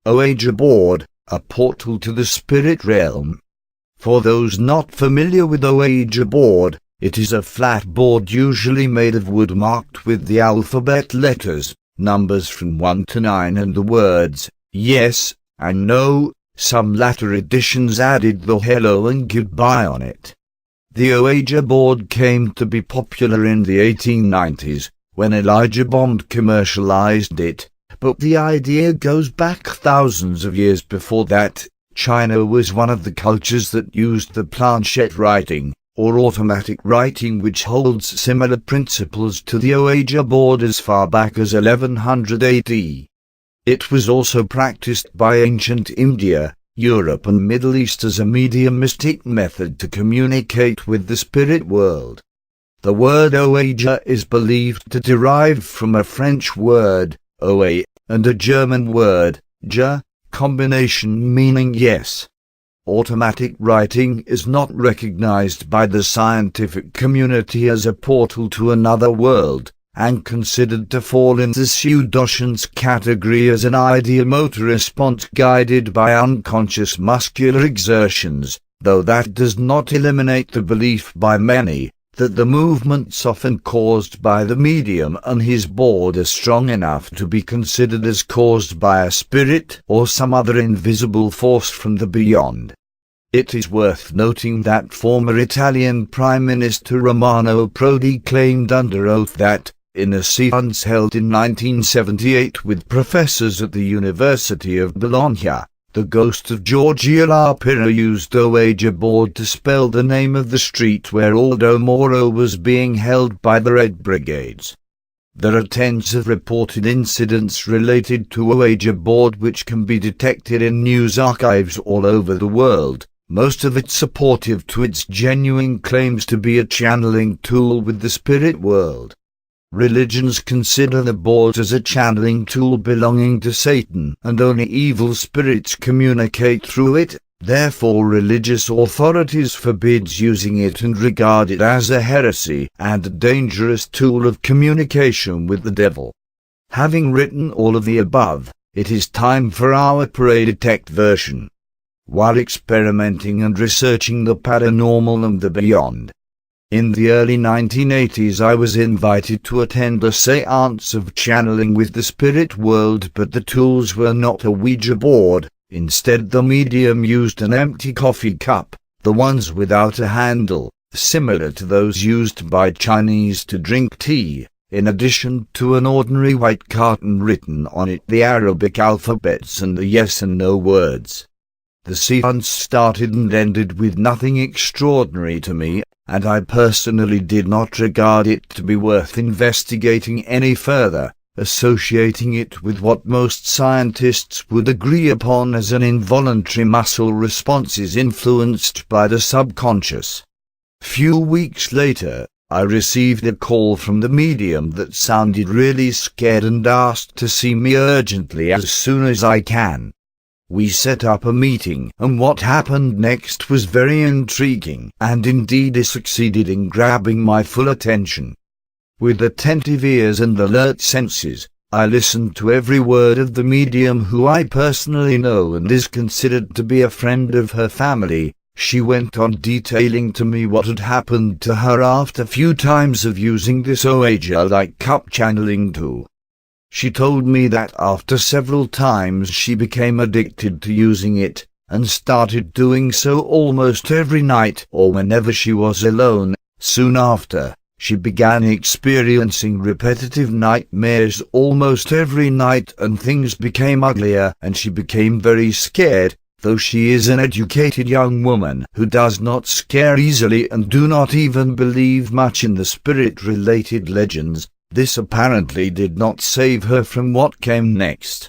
Ouija Board, a portal to the spirit realm. For those not familiar with Ouija Board, it is a flat board usually made of wood marked with the alphabet letters, numbers from 1 to 9 and the words, yes, and no. Some latter editions added the hello and goodbye on it. The Ouija board came to be popular in the 1890s, when Ouija Board commercialized it, but the idea goes back thousands of years before that. China was one of the cultures that used the planchette writing, or automatic writing, which holds similar principles to the Ouija board as far back as 1100 AD. It was also practiced by ancient India, Europe and Middle East as a mediumistic method to communicate with the spirit world. The word Ouija is believed to derive from a French word, oe, and a German word, ja, combination meaning yes. Automatic writing is not recognized by the scientific community as a portal to another world, and considered to fall in the pseudoscience category as an ideomotor response guided by unconscious muscular exertions, though that does not eliminate the belief by many that the movements often caused by the medium and his board are strong enough to be considered as caused by a spirit or some other invisible force from the beyond. It is worth noting that former Italian Prime Minister Romano Prodi claimed under oath that, in a seance held in 1978 with professors at the University of Bologna, the ghost of Giorgio La Pira used Ouija board to spell the name of the street where Aldo Moro was being held by the Red Brigades. There are tens of reported incidents related to Ouija board which can be detected in news archives all over the world, most of it supportive to its genuine claims to be a channeling tool with the spirit world. Religions consider the board as a channeling tool belonging to Satan, and only evil spirits communicate through it. Therefore religious authorities forbid using it and regard it as a heresy and a dangerous tool of communication with the devil. Having written all of the above, it is time for our Pray Detect version. While experimenting and researching the paranormal and the beyond, in the early 1980s I was invited to attend a séance of channeling with the spirit world, but the tools were not a Ouija board. Instead the medium used an empty coffee cup, the ones without a handle, similar to those used by Chinese to drink tea, in addition to an ordinary white carton written on it the Arabic alphabets and the yes and no words. The séance started and ended with nothing extraordinary to me, and I personally did not regard it to be worth investigating any further, associating it with what most scientists would agree upon as an involuntary muscle responses influenced by the subconscious. Few weeks later, I received a call from the medium that sounded really scared and asked to see me urgently as soon as I can. We set up a meeting, and what happened next was very intriguing, and indeed it succeeded in grabbing my full attention. With attentive ears and alert senses, I listened to every word of the medium, who I personally know and is considered to be a friend of her family. She went on detailing to me what had happened to her after few times of using this Ouija-like cup channeling tool. She told me that after several times she became addicted to using it, and started doing so almost every night or whenever she was alone. Soon after, she began experiencing repetitive nightmares almost every night, and things became uglier and she became very scared. Though she is an educated young woman who does not scare easily and do not even believe much in the spirit-related legends, this apparently did not save her from what came next.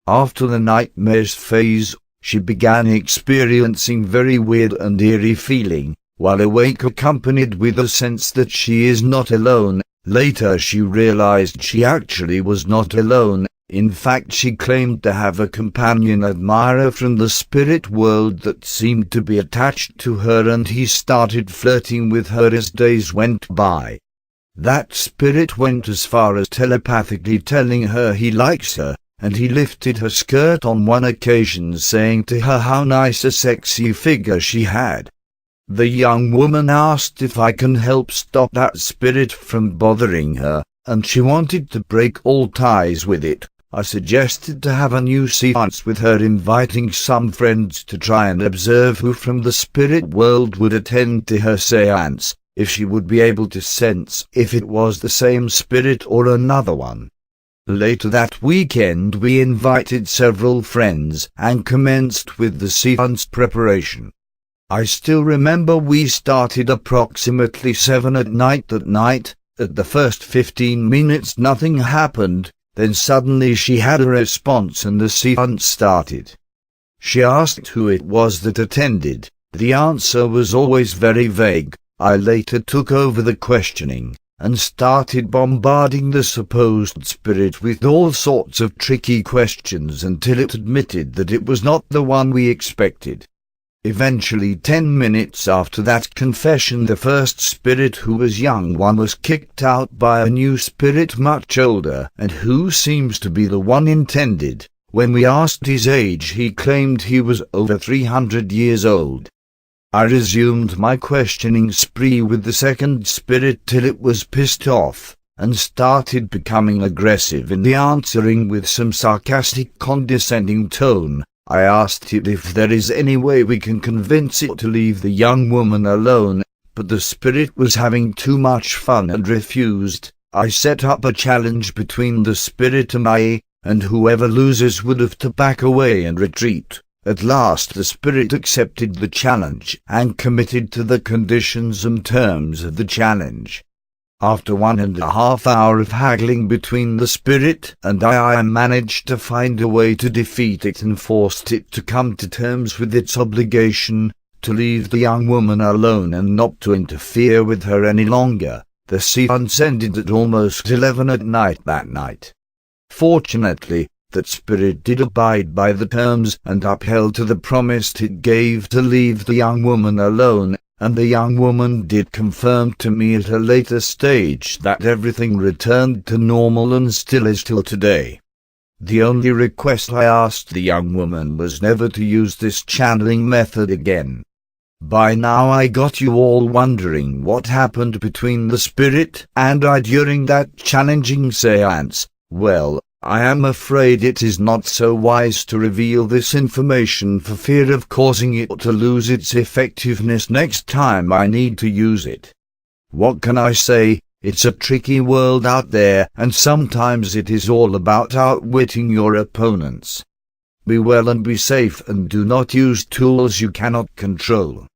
After the nightmares phase, she began experiencing very weird and eerie feeling, while awake, accompanied with a sense that she is not alone. Later she realized she actually was not alone. In fact, she claimed to have a companion admirer from the spirit world that seemed to be attached to her, and he started flirting with her as days went by. That spirit went as far as telepathically telling her he likes her, and he lifted her skirt on one occasion, saying to her how nice a sexy figure she had. The young woman asked if I can help stop that spirit from bothering her, and she wanted to break all ties with it. I suggested to have a new seance with her, inviting some friends to try and observe who from the spirit world would attend to her seance, if she would be able to sense if it was the same spirit or another one. Later that weekend we invited several friends and commenced with the seance preparation. I still remember we started approximately 7 at night. At the first 15 minutes nothing happened, then suddenly she had a response and the seance started. She asked who it was that attended. The answer was always very vague. I later took over the questioning and started bombarding the supposed spirit with all sorts of tricky questions until it admitted that it was not the one we expected. Eventually, 10 minutes after that confession, the first spirit, who was young one, was kicked out by a new spirit much older, and who seems to be the one intended. When we asked his age, he claimed he was over 300 years old. I resumed my questioning spree with the second spirit till it was pissed off, and started becoming aggressive in the answering with some sarcastic, condescending tone. I asked it if there is any way we can convince it to leave the young woman alone, but the spirit was having too much fun and refused. I set up a challenge between the spirit and I, and whoever loses would have to back away and retreat. At last the spirit accepted the challenge and committed to the conditions and terms of the challenge. After 1.5 hours of haggling between the spirit and I managed to find a way to defeat it and forced it to come to terms with its obligation to leave the young woman alone and not to interfere with her any longer. The seance ended at almost 11 at night that night. Fortunately, that spirit did abide by the terms and upheld to the promise it gave to leave the young woman alone, and the young woman did confirm to me at a later stage that everything returned to normal and still is till today. The only request I asked the young woman was never to use this channeling method again. By now I got you all wondering what happened between the spirit and I during that challenging seance. Well, I am afraid it is not so wise to reveal this information for fear of causing it to lose its effectiveness next time I need to use it. What can I say? It's a tricky world out there, and sometimes it is all about outwitting your opponents. Be well and be safe, and do not use tools you cannot control.